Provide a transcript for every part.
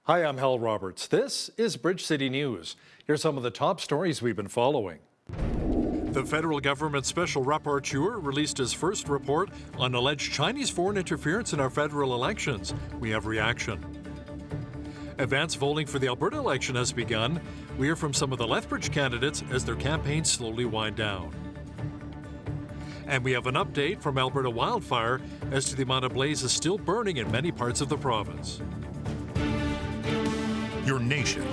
Hi, I'm Hal Roberts. This is Bridge City News. Here's some of the top stories we've been following. The federal government special rapporteur released his first report on alleged Chinese foreign interference in our federal elections. We have reaction. Advance voting for the Alberta election has begun. We hear from some of the Lethbridge candidates as their campaigns slowly wind down. And we have an update from Alberta wildfire as to the amount of blazes still burning in many parts of the province. Your nation,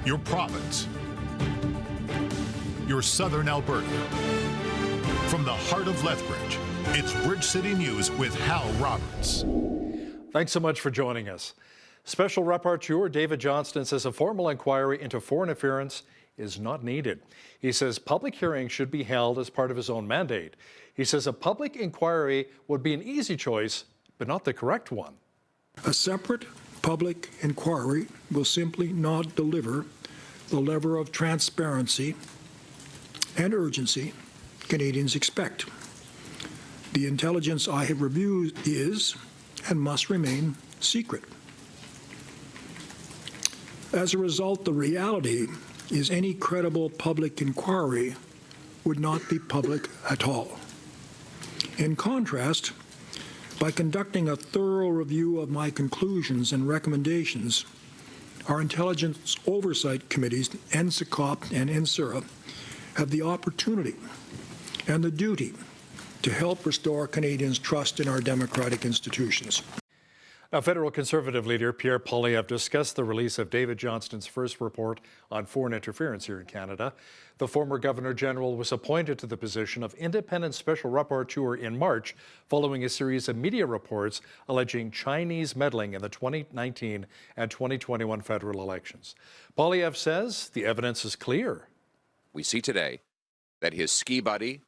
your province, your southern Alberta. From the heart of Lethbridge, it's Bridge City News with Hal Roberts. Thanks so much for joining us. Special Rapporteur David Johnston says a formal inquiry into foreign interference is not needed. He says public hearings should be held as part of his own mandate. He says a public inquiry would be an easy choice, but not the correct one. A separate public inquiry will simply not deliver the level of transparency and urgency Canadians expect. The intelligence I have reviewed is and must remain secret. As a result, the reality is any credible public inquiry would not be public at all. In contrast, by conducting a thorough review of my conclusions and recommendations, our Intelligence Oversight Committees, NSICOP and NSIRA, have the opportunity and the duty to help restore Canadians' trust in our democratic institutions. Now, federal Conservative leader Pierre Poilievre discussed the release of David Johnston's first report on foreign interference here in Canada. The former Governor-General was appointed to the position of independent special rapporteur in March following a series of media reports alleging Chinese meddling in the 2019 and 2021 federal elections. Poilievre says the evidence is clear. We see today that his ski buddy,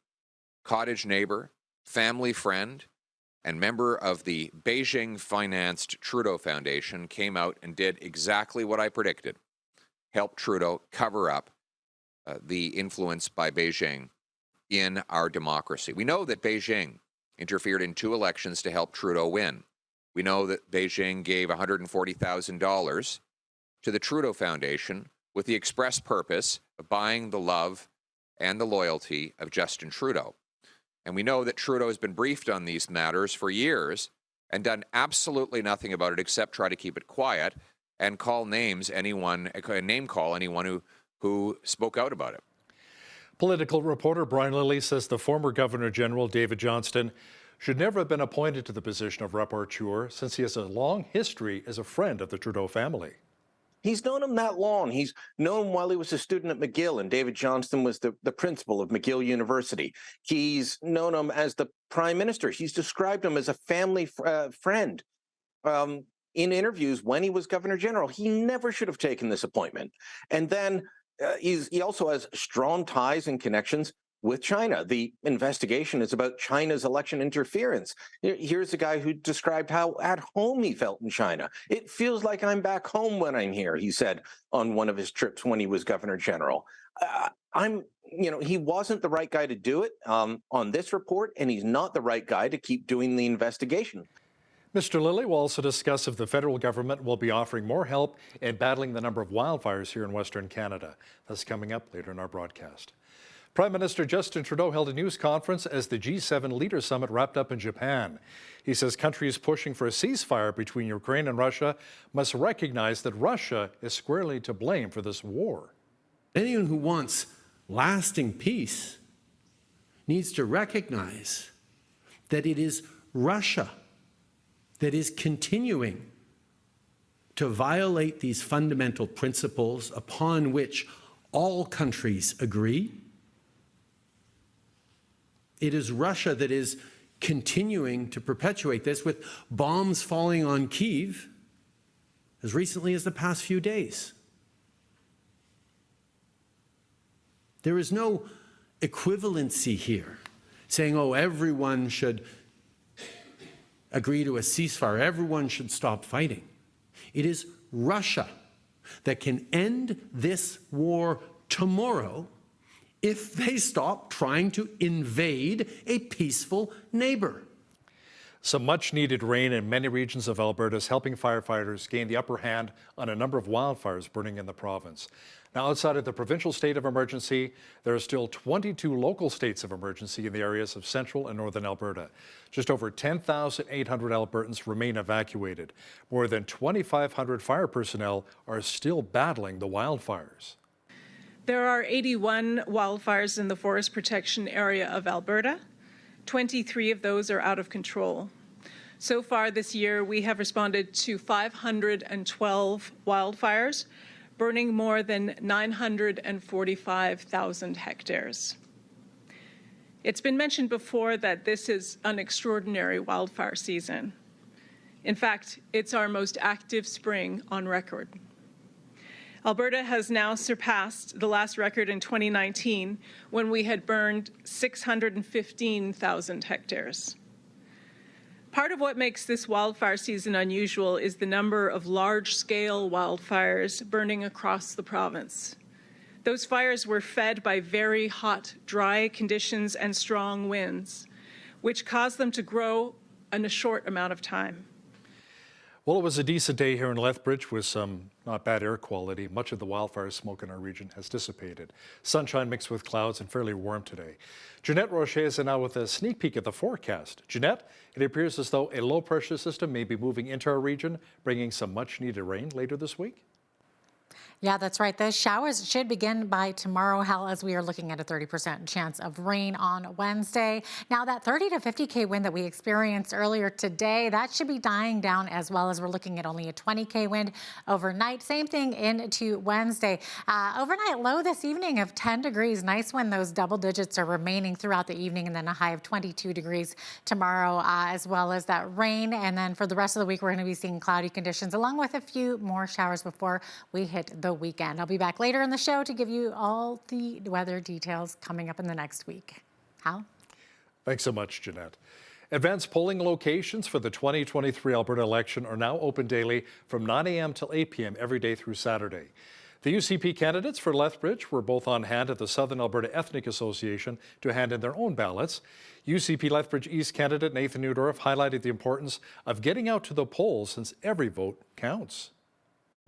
cottage neighbor, family friend, and member of the Beijing-financed Trudeau Foundation came out and did exactly what I predicted, helped Trudeau cover up the influence by Beijing in our democracy. We know that Beijing interfered in 2 elections to help Trudeau win. We know that Beijing gave $140,000 to the Trudeau Foundation with the express purpose of buying the love and the loyalty of Justin Trudeau. And we know that Trudeau has been briefed on these matters for years and done absolutely nothing about it except try to keep it quiet and name call anyone who spoke out about it. Political reporter Brian Lilly says the former Governor-General David Johnston should never have been appointed to the position of rapporteur since he has a long history as a friend of the Trudeau family. He's known him that long. He's known him while he was a student at McGill, and David Johnston was the principal of McGill University. He's known him as the prime minister. He's described him as a family friend. In interviews when he was Governor General, he never should have taken this appointment. And then he also has strong ties and connections with China. The investigation is about China's election interference. Here's a guy who described how at home he felt in China. It feels like I'm back home when I'm here, he said on one of his trips when he was Governor General. He wasn't the right guy to do it on this report, and he's not the right guy to keep doing the investigation. Mr. Lilly will also discuss if the federal government will be offering more help in battling the number of wildfires here in Western Canada. That's coming up later in our broadcast. Prime Minister Justin Trudeau held a news conference as the G7 Leaders Summit wrapped up in Japan. He says countries pushing for a ceasefire between Ukraine and Russia must recognize that Russia is squarely to blame for this war. Anyone who wants lasting peace needs to recognize that it is Russia that is continuing to violate these fundamental principles upon which all countries agree. It is Russia that is continuing to perpetuate this with bombs falling on Kyiv as recently as the past few days. There is no equivalency here, saying, oh, everyone should agree to a ceasefire, everyone should stop fighting. It is Russia that can end this war tomorrow if they stop trying to invade a peaceful neighbor. Some much-needed rain in many regions of Alberta is helping firefighters gain the upper hand on a number of wildfires burning in the province. Now, outside of the provincial state of emergency, there are still 22 local states of emergency in the areas of central and northern Alberta. Just over 10,800 Albertans remain evacuated. More than 2,500 fire personnel are still battling the wildfires. There are 81 wildfires in the forest protection area of Alberta. 23 of those are out of control. So far this year, we have responded to 512 wildfires, burning more than 945,000 hectares. It's been mentioned before that this is an extraordinary wildfire season. In fact, it's our most active spring on record. Alberta has now surpassed the last record in 2019 when we had burned 615,000 hectares. Part of what makes this wildfire season unusual is the number of large-scale wildfires burning across the province. Those fires were fed by very hot, dry conditions and strong winds, which caused them to grow in a short amount of time. Well, it was a decent day here in Lethbridge with some not bad air quality. Much of the wildfire smoke in our region has dissipated. Sunshine mixed with clouds and fairly warm today. Jeanette Rocher is now with a sneak peek at the forecast. Jeanette, it appears as though a low-pressure system may be moving into our region, bringing some much-needed rain later this week. Yeah, that's right. The showers should begin by tomorrow, Hal, as we are looking at a 30% chance of rain on Wednesday. Now, that 30 to 50K wind that we experienced earlier today, that should be dying down as well, as we're looking at only a 20K wind overnight. Same thing into Wednesday. Overnight low this evening of 10 degrees. Nice when those double digits are remaining throughout the evening, and then a high of 22 degrees tomorrow, as well as that rain. And then for the rest of the week, we're going to be seeing cloudy conditions along with a few more showers before we hit the weekend. I'll be back later in the show to give you all the weather details coming up in the next week. Hal? Thanks so much, Jeanette. Advanced polling locations for the 2023 Alberta election are now open daily from 9 a.m. till 8 p.m. every day through Saturday. The UCP candidates for Lethbridge were both on hand at the Southern Alberta Ethnic Association to hand in their own ballots. UCP Lethbridge East candidate Nathan Newdorf highlighted the importance of getting out to the polls since every vote counts.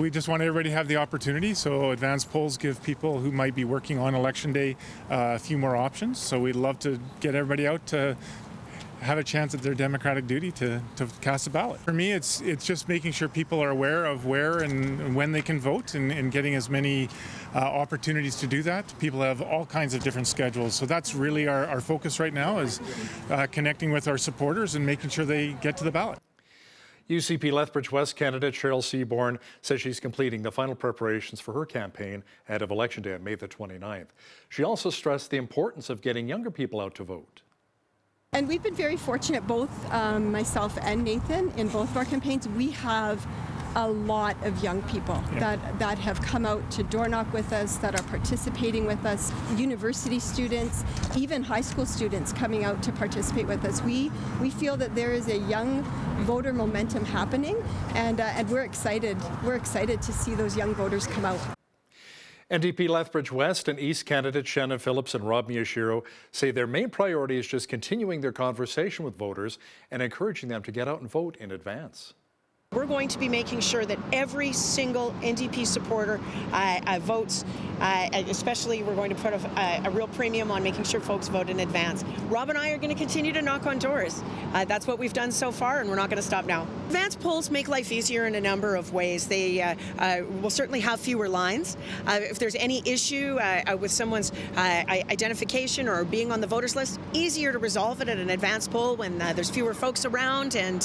We just want everybody to have the opportunity, so advanced polls give people who might be working on election day a few more options. So we'd love to get everybody out to have a chance at their democratic duty to cast a ballot. For me, it's just making sure people are aware of where and when they can vote, and getting as many opportunities to do that. People have all kinds of different schedules, so that's really our focus right now, is connecting with our supporters and making sure they get to the ballot. UCP Lethbridge West candidate Cheryl Seaborn says she's completing the final preparations for her campaign ahead of Election Day on May the 29th. She also stressed the importance of getting younger people out to vote. And we've been very fortunate, both myself and Nathan, in both of our campaigns. We have a lot of young people that have come out to door knock with us, that are participating with us, university students, even high school students coming out to participate with us. We feel that there is a young voter momentum happening, and we're excited. We're excited to see those young voters come out. NDP Lethbridge West and East candidates Shannon Phillips and Rob Miyashiro say their main priority is just continuing their conversation with voters and encouraging them to get out and vote in advance. We're going to be making sure that every single NDP supporter votes, especially we're going to put a real premium on making sure folks vote in advance. Rob and I are going to continue to knock on doors. That's what we've done so far, and we're not going to stop now. Advance polls make life easier in a number of ways. They will certainly have fewer lines. If there's any issue with someone's identification or being on the voters list, easier to resolve it at an advance poll when there's fewer folks around and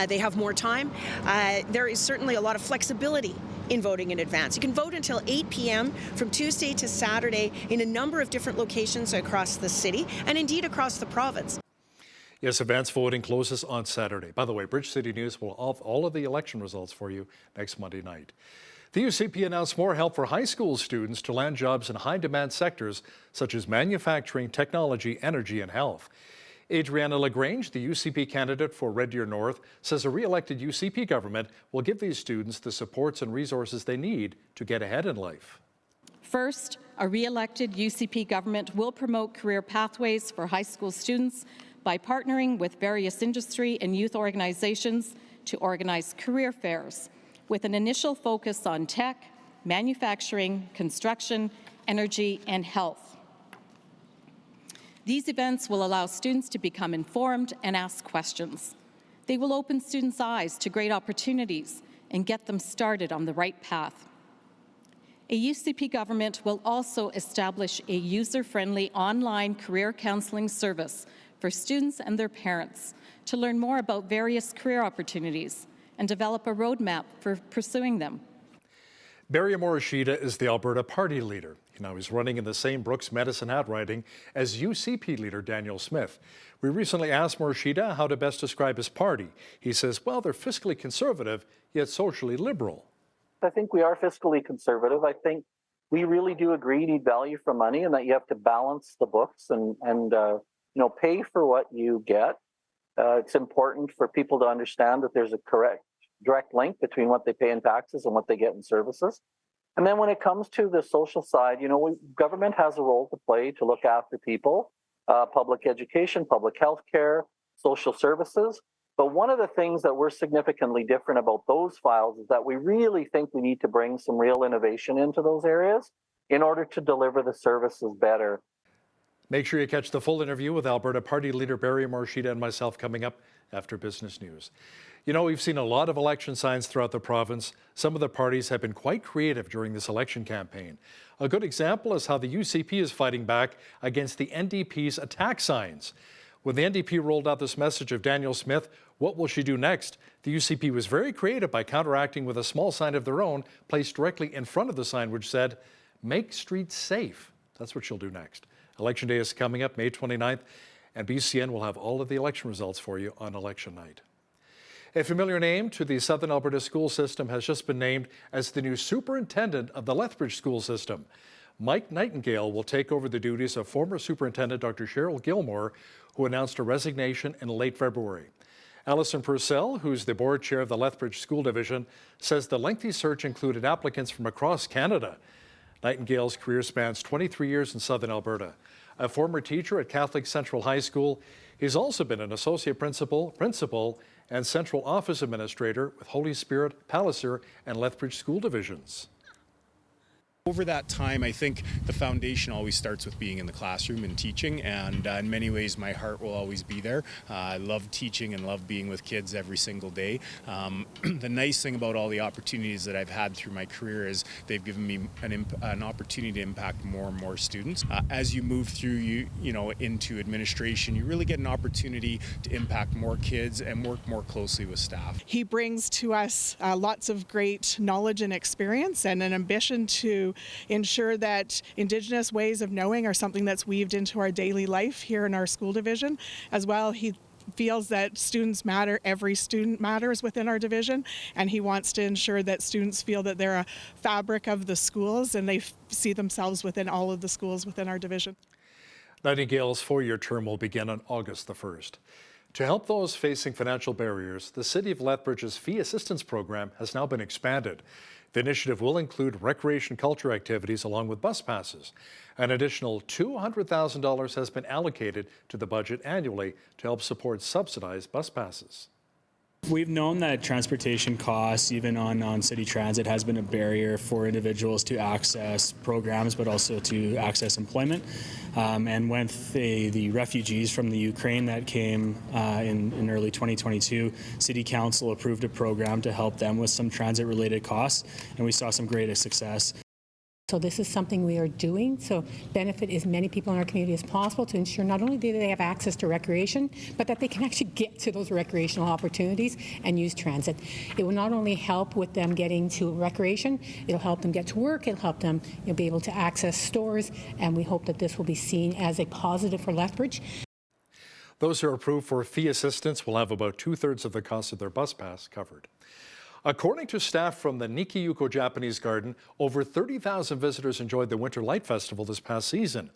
they have more time. There is certainly a lot of flexibility in voting in advance. You can vote until 8 p.m. from Tuesday to Saturday in a number of different locations across the city and indeed across the province. Yes, advance voting closes on Saturday. By the way, Bridge City News will have all of the election results for you next Monday night. The UCP announced more help for high school students to land jobs in high-demand sectors such as manufacturing, technology, energy, and health. Adriana LaGrange, the UCP candidate for Red Deer North, says a re-elected UCP government will give these students the supports and resources they need to get ahead in life. First, a re-elected UCP government will promote career pathways for high school students by partnering with various industry and youth organizations to organize career fairs with an initial focus on tech, manufacturing, construction, energy, and health. These events will allow students to become informed and ask questions. They will open students' eyes to great opportunities and get them started on the right path. A UCP government will also establish a user-friendly online career counseling service for students and their parents to learn more about various career opportunities and develop a roadmap for pursuing them. Barry Morishita is the Alberta party leader. Now he's running in the same Brooks Medicine hat riding as UCP leader Daniel Smith. We recently asked Morishita how to best describe his party. He says, well, they're fiscally conservative, yet socially liberal. I think we are fiscally conservative. I think we really do agree you need value for money and that you have to balance the books and pay for what you get. It's important for people to understand that there's a direct link between what they pay in taxes and what they get in services. And then when it comes to the social side, government has a role to play to look after people, public education, public health care, social services. But one of the things that we're significantly different about those files is that we really think we need to bring some real innovation into those areas in order to deliver the services better. Make sure you catch the full interview with Alberta Party Leader Barry Morishita and myself coming up after Business News. We've seen a lot of election signs throughout the province. Some of the parties have been quite creative during this election campaign. A good example is how the UCP is fighting back against the NDP's attack signs. When the NDP rolled out this message of Daniel Smith, what will she do next? The UCP was very creative by counteracting with a small sign of their own placed directly in front of the sign which said, "Make streets safe." That's what she'll do next. Election day is coming up May 29th, and BCN will have all of the election results for you on election night. A familiar name to the Southern Alberta school system has just been named as the new superintendent of the Lethbridge school system. Mike Nightingale will take over the duties of former Superintendent Dr. Cheryl Gilmore, who announced a resignation in late February. Alison Purcell, who's the board chair of the Lethbridge School Division, says the lengthy search included applicants from across Canada. Nightingale's career spans 23 years in Southern Alberta. A former teacher at Catholic Central High School, he's also been an associate principal, and central office administrator with Holy Spirit, Palliser, and Lethbridge School Divisions. Over that time, I think the foundation always starts with being in the classroom and teaching, and in many ways my heart will always be there. I love teaching and love being with kids every single day. The nice thing about all the opportunities that I've had through my career is they've given me an opportunity to impact more and more students. As you move through into administration, you really get an opportunity to impact more kids and work more closely with staff. He brings to us lots of great knowledge and experience and an ambition to ensure that Indigenous ways of knowing are something that's weaved into our daily life here in our school division. As well, he feels that students matter, every student matters within our division, and he wants to ensure that students feel that they're a fabric of the schools and they see themselves within all of the schools within our division. Nightingale's four-year term will begin on August the 1st. To help those facing financial barriers, the City of Lethbridge's fee assistance program has now been expanded. The initiative will include recreation culture activities along with bus passes. An additional $200,000 has been allocated to the budget annually to help support subsidized bus passes. We've known that transportation costs, even on city transit, has been a barrier for individuals to access programs, but also to access employment. And with the refugees from the Ukraine that came in early 2022, City Council approved a program to help them with some transit-related costs, and we saw some great success. So this is something we are doing to benefit as many people in our community as possible to ensure not only do they have access to recreation, but that they can actually get to those recreational opportunities and use transit. It will not only help with them getting to recreation, it'll help them get to work, it'll help them be able to access stores, and we hope that this will be seen as a positive for Lethbridge. Those who are approved for fee assistance will have about 2/3 of the cost of their bus pass covered. According to staff from the Nikiyuko Japanese Garden, over 30,000 visitors enjoyed the Winter Light Festival this past season.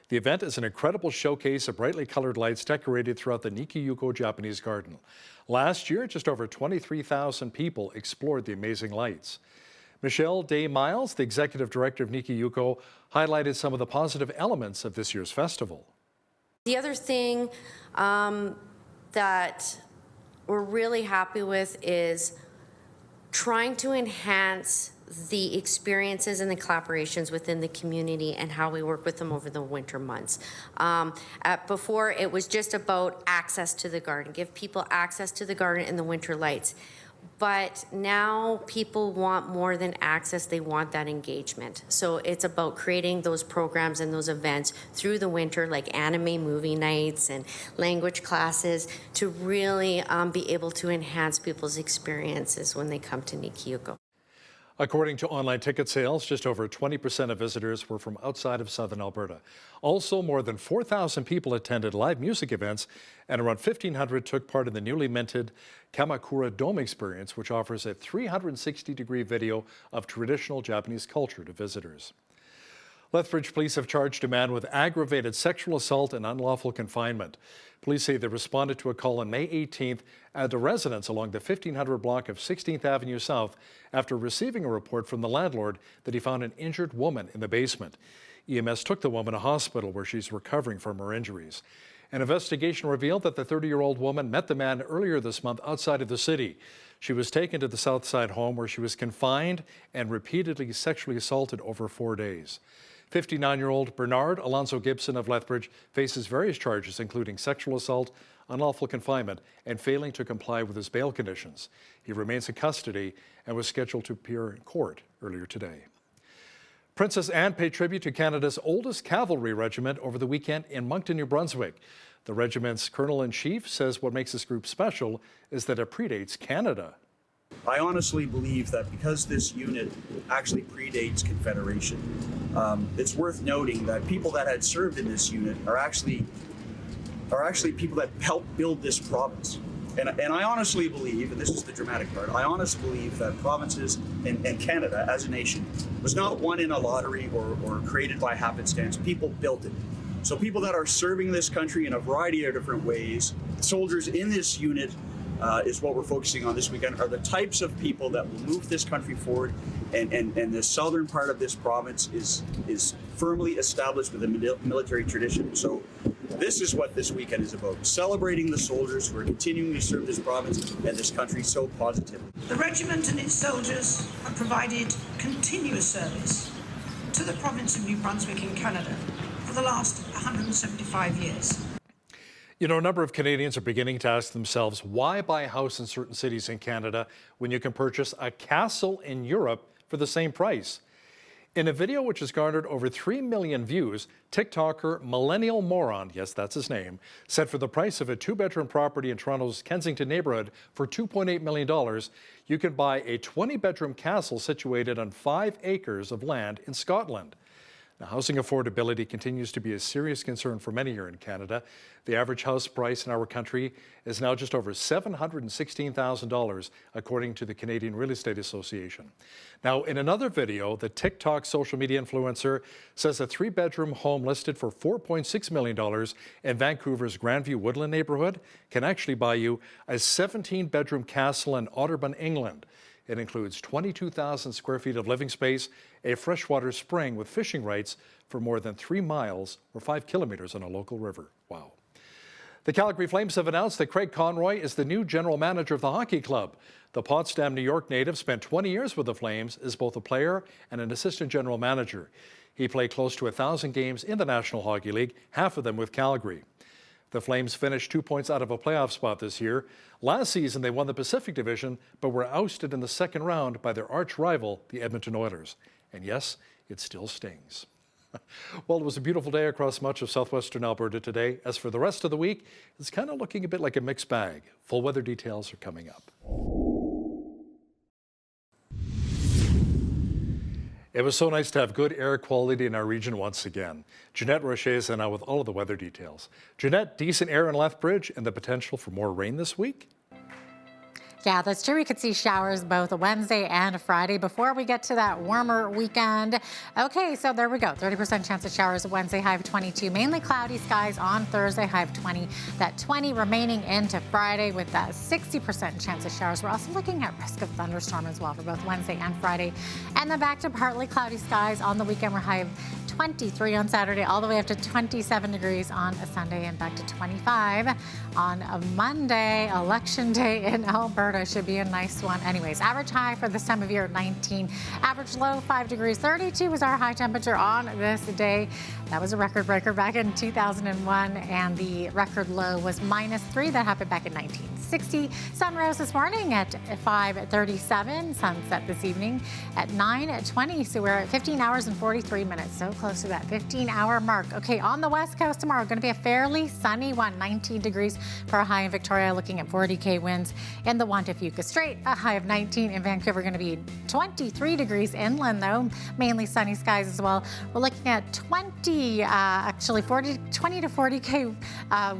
The event is an incredible showcase of brightly colored lights decorated throughout the Nikiyuko Japanese Garden. Last year, just over 23,000 people explored the amazing lights. Michelle Day-Miles, the executive director of Nikiyuko, highlighted some of the positive elements of this year's festival. The other thing that we're really happy with is trying to enhance the experiences and the collaborations within the community and how we work with them over the winter months. Before, it was just about access to the garden, give people access to the garden in the winter lights. But now people want more than access, they want that engagement. So it's about creating those programs and those events through the winter, like anime movie nights and language classes, to really be able to enhance people's experiences when they come to Nikiuko. According to online ticket sales, just over 20% of visitors were from outside of southern Alberta. Also, more than 4,000 people attended live music events, and around 1,500 took part in the newly minted Kamakura Dome experience, which offers a 360-degree video of traditional Japanese culture to visitors. Lethbridge police have charged a man with aggravated sexual assault and unlawful confinement. Police say they responded to a call on May 18th at a residence along the 1500 block of 16th Avenue South after receiving a report from the landlord that he found an injured woman in the basement. EMS took the woman to hospital where she's recovering from her injuries. An investigation revealed that the 30-year-old woman met the man earlier this month outside of the city. She was taken to the Southside home where she was confined and repeatedly sexually assaulted over 4 days. 59-year-old Bernard Alonso Gibson of Lethbridge faces various charges, including sexual assault, unlawful confinement, and failing to comply with his bail conditions. He remains in custody and was scheduled to appear in court earlier today. Princess Anne paid tribute to Canada's oldest cavalry regiment over the weekend in Moncton, New Brunswick. The regiment's colonel-in-chief says what makes this group special is that it predates Canada. I honestly believe that because this unit actually predates Confederation, it's worth noting that people that had served in this unit are actually people that helped build this province. And I honestly believe, and this is the dramatic part, I honestly believe that provinces and Canada as a nation was not won in a lottery or created by happenstance. People built it. So people that are serving this country in a variety of different ways, soldiers in this unit, is what we're focusing on this weekend, are the types of people that will move this country forward, and the southern part of this province is firmly established with a military tradition. So this is what this weekend is about, celebrating the soldiers who are continuing to serve this province and this country so positively. The regiment and its soldiers have provided continuous service to the province of New Brunswick in Canada for the last 175 years. You know, a number of Canadians are beginning to ask themselves, why buy a house in certain cities in Canada when you can purchase a castle in Europe for the same price? In a video which has garnered over 3 million views, TikToker Millennial Moron, yes, that's his name, said for the price of a 2-bedroom property in Toronto's Kensington neighborhood for $2.8 million, you can buy a 20-bedroom castle situated on 5 acres of land in Scotland. Now, housing affordability continues to be a serious concern for many here in Canada. The average house price in our country is now just over $716,000, according to the Canadian Real Estate Association. Now, in another video, the TikTok social media influencer says a 3-bedroom home listed for $4.6 million in Vancouver's Grandview Woodland neighborhood can actually buy you a 17-bedroom castle in Otterburn, England. It includes 22,000 square feet of living space, a freshwater spring with fishing rights for more than 3 miles or 5 kilometers on a local river. Wow. The Calgary Flames have announced that Craig Conroy is the new general manager of the hockey club. The Potsdam, New York native spent 20 years with the Flames as both a player and an assistant general manager. He played close to 1,000 games in the National Hockey League, half of them with Calgary. The Flames finished 2 points out of a playoff spot this year. Last season, they won the Pacific Division, but were ousted in the second round by their arch rival, the Edmonton Oilers. And yes, it still stings. Well, it was a beautiful day across much of southwestern Alberta today. As for the rest of the week, it's kind of looking a bit like a mixed bag. Full weather details are coming up. It was so nice to have good air quality in our region once again. Jeanette Rocher is now with all of the weather details. Jeanette, decent air in Lethbridge and the potential for more rain this week? Yeah, that's true. We could see showers both Wednesday and Friday before we get to that warmer weekend. Okay, so there we go. 30% chance of showers Wednesday, high of 22. Mainly cloudy skies on Thursday, high of 20. That 20 remaining into Friday with that 60% chance of showers. We're also looking at risk of thunderstorm as well for both Wednesday and Friday. And then back to partly cloudy skies on the weekend. We're high of 23 on Saturday, all the way up to 27 degrees on a Sunday and back to 25 on a Monday. Election day in Alberta should be a nice one. Anyways, average high for this time of year, 19. Average low, 5 degrees. 32 was our high temperature on this day. That was a record breaker back in 2001, and the record low was -3. That happened back in 1960. Sun rose this morning at 5:37. Sunset this evening at 9:20. So we're at 15 hours and 43 minutes. So close to that 15-hour mark. Okay, on the west coast tomorrow, going to be a fairly sunny one. 19 degrees for a high in Victoria, looking at 40K winds in the Wantafuca Strait. A high of 19 in Vancouver, going to be 23 degrees inland, though. Mainly sunny skies as well. We're looking at 20 to 40K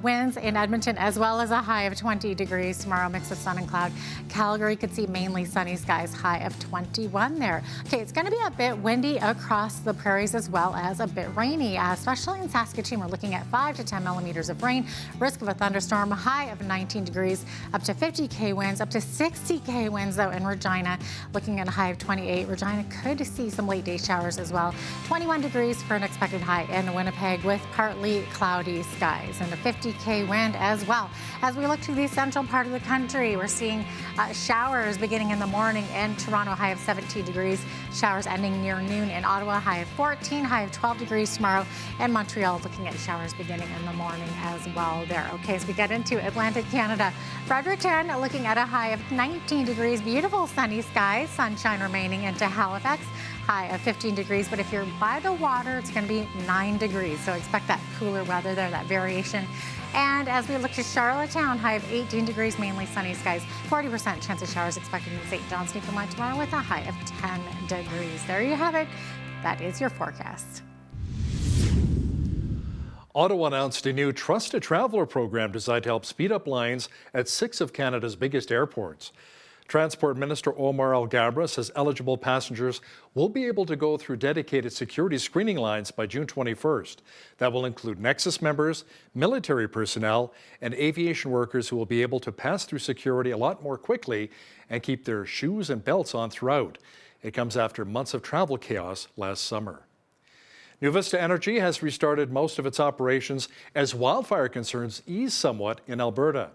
winds in Edmonton, as well as a high of 20 degrees tomorrow, mix of sun and cloud. Calgary could see mainly sunny skies, high of 21 there. Okay, it's going to be a bit windy across the prairies as well as a bit rainy, especially in Saskatoon. We're looking at 5 to 10 millimeters of rain, risk of a thunderstorm, high of 19 degrees, up to 50K winds, up to 60K winds though in Regina, looking at a high of 28. Regina could see some late day showers as well. 21 degrees for an expected high in Winnipeg with partly cloudy skies and a 50K wind as well. As we look to the central part of the country, we're seeing showers beginning in the morning in Toronto, high of 17 degrees. Showers ending near noon in Ottawa, high of 14, high of 12 degrees tomorrow. And Montreal looking at showers beginning in the morning as well there. Okay, as we get into Atlantic Canada, Fredericton looking at a high of 19 degrees. Beautiful sunny skies, sunshine remaining into Halifax, high of 15 degrees. But if you're by the water, it's going to be 9 degrees. So expect that cooler weather there, that variation. And as we look to Charlottetown, high of 18 degrees, mainly sunny skies. 40% chance of showers expected in St. John's, Newfoundland tomorrow with a high of 10 degrees. There you have it. That is your forecast. Ottawa announced a new Trusted Traveller program designed to help speed up lines at 6 of Canada's biggest airports. Transport Minister Omar Alghabra says eligible passengers will be able to go through dedicated security screening lines by June 21st. That will include Nexus members, military personnel, and aviation workers who will be able to pass through security a lot more quickly and keep their shoes and belts on throughout. It comes after months of travel chaos last summer. NuVista Energy has restarted most of its operations as wildfire concerns ease somewhat in Alberta.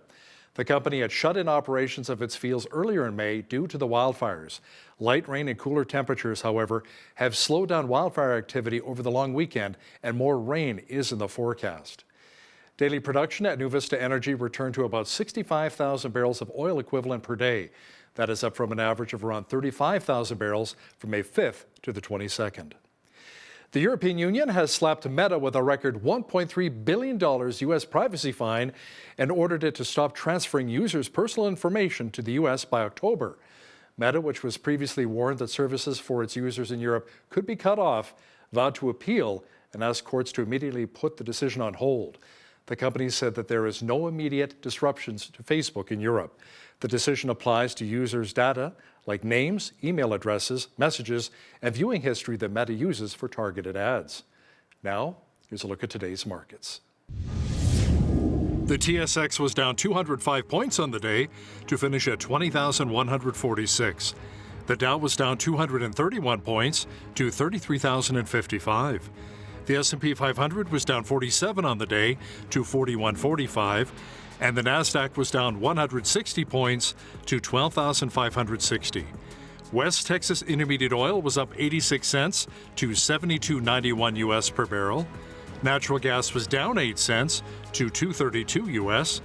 The company had shut in operations of its fields earlier in May due to the wildfires. Light rain and cooler temperatures, however, have slowed down wildfire activity over the long weekend, and more rain is in the forecast. Daily production at NuVista Energy returned to about 65,000 barrels of oil equivalent per day. That is up from an average of around 35,000 barrels from May 5th to the 22nd. The European Union has slapped Meta with a record $1.3 billion U.S. privacy fine and ordered it to stop transferring users' personal information to the U.S. by October. Meta, which was previously warned that services for its users in Europe could be cut off, vowed to appeal and asked courts to immediately put the decision on hold. The company said that there is no immediate disruptions to Facebook in Europe. The decision applies to users' data like names, email addresses, messages, and viewing history that Meta uses for targeted ads. Now, here's a look at today's markets. The TSX was down 205 points on the day to finish at 20,146. The Dow was down 231 points to 33,055. The S&P 500 was down 47 on the day to 4145. And the Nasdaq was down 160 points to 12,560. West Texas Intermediate Oil was up 86 cents to $72.91 US per barrel. Natural gas was down 8 cents to $2.32 US.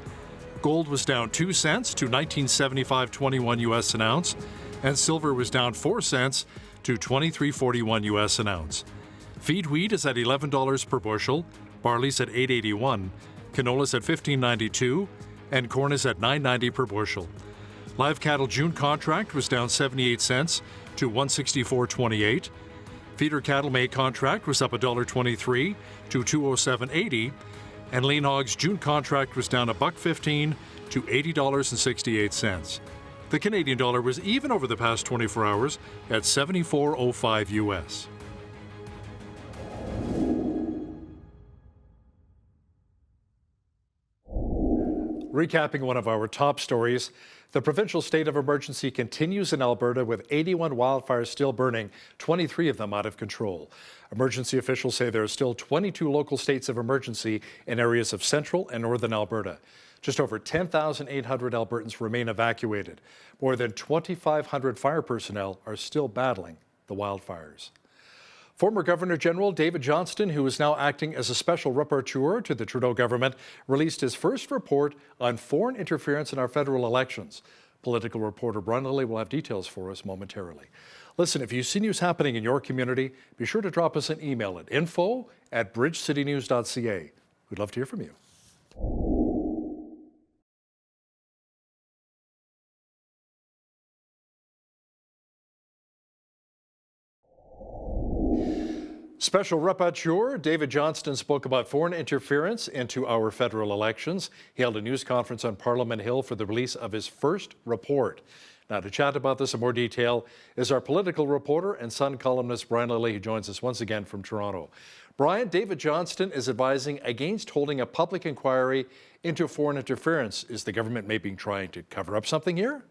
Gold was down 2 cents to $19.7521 US an ounce, and silver was down 4 cents to $23.41 US an ounce. Feed wheat is at $11 per bushel, barley's at $8.81. Canola's at $15.92, and corn is at $9.90 per bushel. Live cattle June contract was down 78 cents to $164.28. Feeder cattle May contract was up $1.23 to $207.80, and lean hogs June contract was down $1.15 to $80.68. The Canadian dollar was even over the past 24 hours at 74.05 US. Recapping one of our top stories, the provincial state of emergency continues in Alberta with 81 wildfires still burning, 23 of them out of control. Emergency officials say there are still 22 local states of emergency in areas of central and northern Alberta. Just over 10,800 Albertans remain evacuated. More than 2,500 fire personnel are still battling the wildfires. Former Governor General David Johnston, who is now acting as a special rapporteur to the Trudeau government, released his first report on foreign interference in our federal elections. Political reporter Brian Lilly will have details for us momentarily. Listen, if you see news happening in your community, be sure to drop us an email at info@bridgecitynews.ca. We'd love to hear from you. Special Rapporteur David Johnston spoke about foreign interference into our federal elections. He held a news conference on Parliament Hill for the release of his first report. Now, to chat about this in more detail is our political reporter and Sun columnist Brian Lilly, who joins us once again from Toronto. Brian, David Johnston is advising against holding a public inquiry into foreign interference. Is the government maybe trying to cover up something here?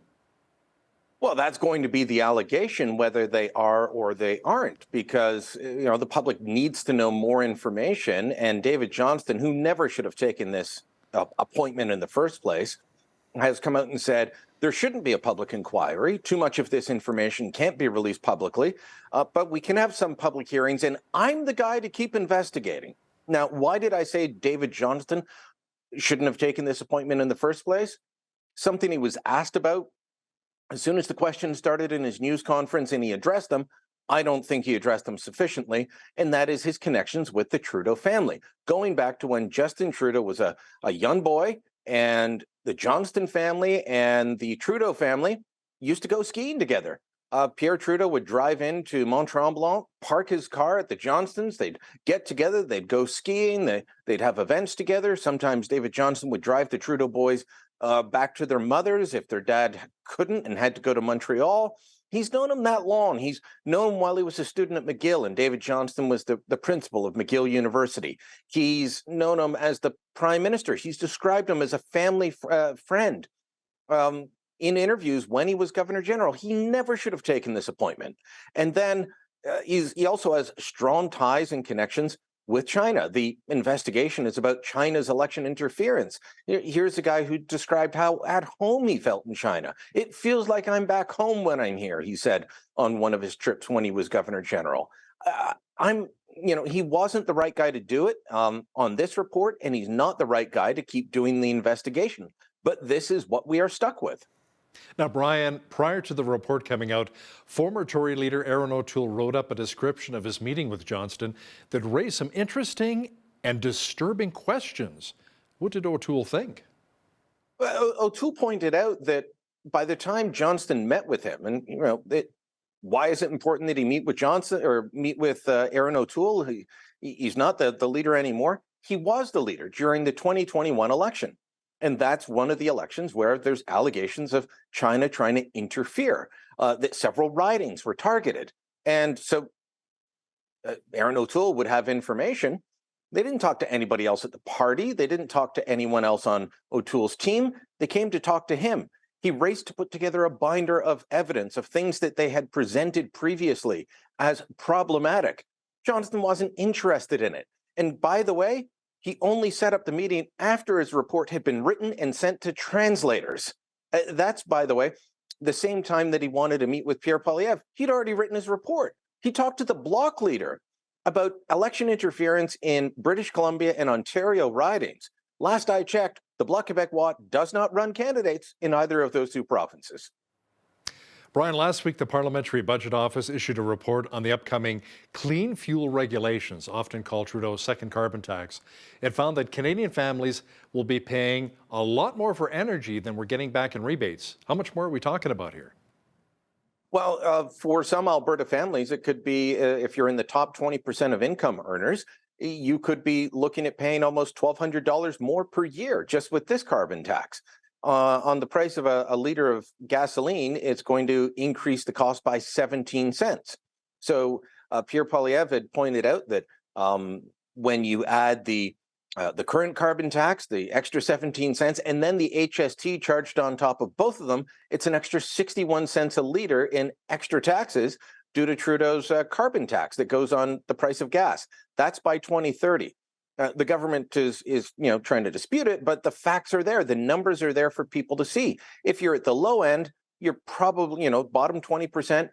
Well, that's going to be the allegation, whether they are or they aren't, because the public needs to know more information. And David Johnston, who never should have taken this appointment in the first place, has come out and said there shouldn't be a public inquiry. Too much of this information can't be released publicly, but we can have some public hearings. And I'm the guy to keep investigating. Now, why did I say David Johnston shouldn't have taken this appointment in the first place? Something he was asked about. As soon as the questions started in his news conference and he addressed them, I don't think he addressed them sufficiently, and that is his connections with the Trudeau family. Going back to when Justin Trudeau was a young boy, and the Johnston family and the Trudeau family used to go skiing together. Pierre Trudeau would drive into Mont Tremblant, park his car at the Johnstons. They'd get together, they'd go skiing, they'd have events together. Sometimes David Johnston would drive the Trudeau boys back to their mothers if their dad couldn't and had to go to Montreal. He's known him that long. He's known him while he was a student at McGill, and David Johnston was the principal of McGill University. He's known him as the prime minister. He's described him as a family friend. In interviews when he was governor general, he never should have taken this appointment. And then he also has strong ties and connections with China. The investigation is about China's election interference. Here's a guy who described how at home he felt in China. It feels like I'm back home when I'm here, he said on one of his trips when he was governor general. He wasn't the right guy to do it on this report, and he's not the right guy to keep doing the investigation. But this is what we are stuck with. Now, Brian, prior to the report coming out, former Tory leader Aaron O'Toole wrote up a description of his meeting with Johnston that raised some interesting and disturbing questions. What did O'Toole think? Well, O'Toole pointed out that by the time Johnston met with him, and why is it important that he meet with Johnston or meet with Aaron O'Toole? He's not the leader anymore. He was the leader during the 2021 election. And that's one of the elections where there's allegations of China trying to interfere, that several ridings were targeted. And so Aaron O'Toole would have information. They didn't talk to anybody else at the party. They didn't talk to anyone else on O'Toole's team. They came to talk to him. He raced to put together a binder of evidence of things that they had presented previously as problematic. Johnston wasn't interested in it. And by the way, he only set up the meeting after his report had been written and sent to translators. That's, by the way, the same time that he wanted to meet with Pierre Poilievre. He'd already written his report. He talked to the bloc leader about election interference in British Columbia and Ontario ridings. Last I checked, the Bloc Québécois does not run candidates in either of those two provinces. Brian, last week the Parliamentary Budget Office issued a report on the upcoming clean fuel regulations, often called Trudeau's second carbon tax. It found that Canadian families will be paying a lot more for energy than we're getting back in rebates. How much more are we talking about here? Well, for some Alberta families, it could be, if you're in the top 20% of income earners, you could be looking at paying almost $1,200 more per year just with this carbon tax. on the price of a liter of gasoline, it's going to increase the cost by 17 cents. So Pierre Poilievre had pointed out that when you add the current carbon tax, the extra 17 cents, and then the HST charged on top of both of them, it's an extra 61 cents a liter in extra taxes due to Trudeau's carbon tax that goes on the price of gas. That's by 2030. The government is trying to dispute it, but the facts are there. The numbers are there for people to see. If you're at the low end, you're probably, bottom 20%,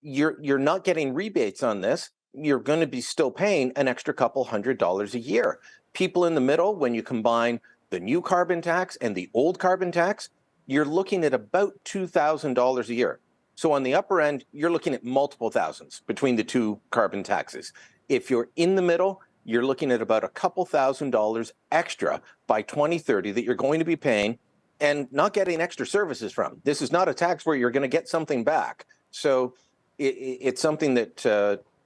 you're not getting rebates on this. You're going to be still paying an extra couple $100 a year. People in the middle, when you combine the new carbon tax and the old carbon tax, you're looking at about $2,000 a year. So on the upper end, you're looking at multiple thousands between the two carbon taxes. If you're in the middle, you're looking at about a couple $1,000s extra by 2030 that you're going to be paying and not getting extra services from. This is not a tax where you're going to get something back. So it's something that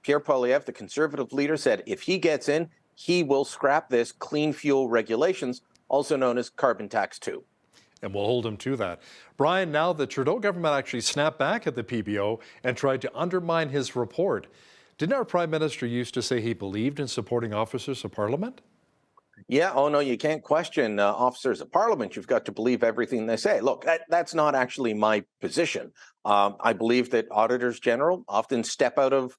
Pierre Poilievre, the Conservative leader, said if he gets in, he will scrap this clean fuel regulations, also known as carbon tax 2. And we'll hold him to that. Brian, now the Trudeau government actually snapped back at the PBO and tried to undermine his report. Didn't our Prime Minister used to say he believed in supporting officers of Parliament? Yeah, oh no, you can't question officers of Parliament. You've got to believe everything they say. Look, that's not actually my position. I believe that auditors general often step out of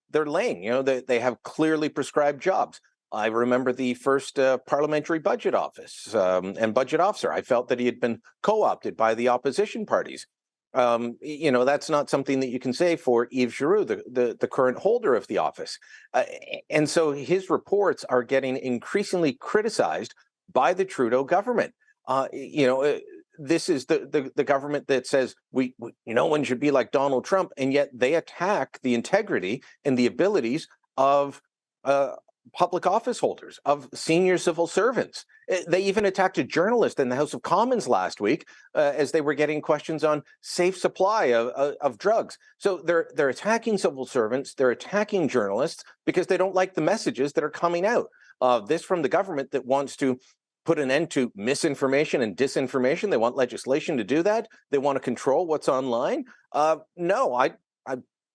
their lane. They have clearly prescribed jobs. I remember the first parliamentary budget office and budget officer. I felt that he had been co-opted by the opposition parties. That's not something that you can say for Yves Giroux, the current holder of the office. And so his reports are getting increasingly criticized by the Trudeau government. This is the government that says no one should be like Donald Trump, and yet they attack the integrity and the abilities of public office holders, of senior civil servants. They even attacked a journalist in the House of Commons last week as they were getting questions on safe supply of drugs. So they're attacking civil servants, they're attacking journalists because they don't like the messages that are coming out. This from the government that wants to put an end to misinformation and disinformation. They want legislation to do that. They want to control what's online. No, I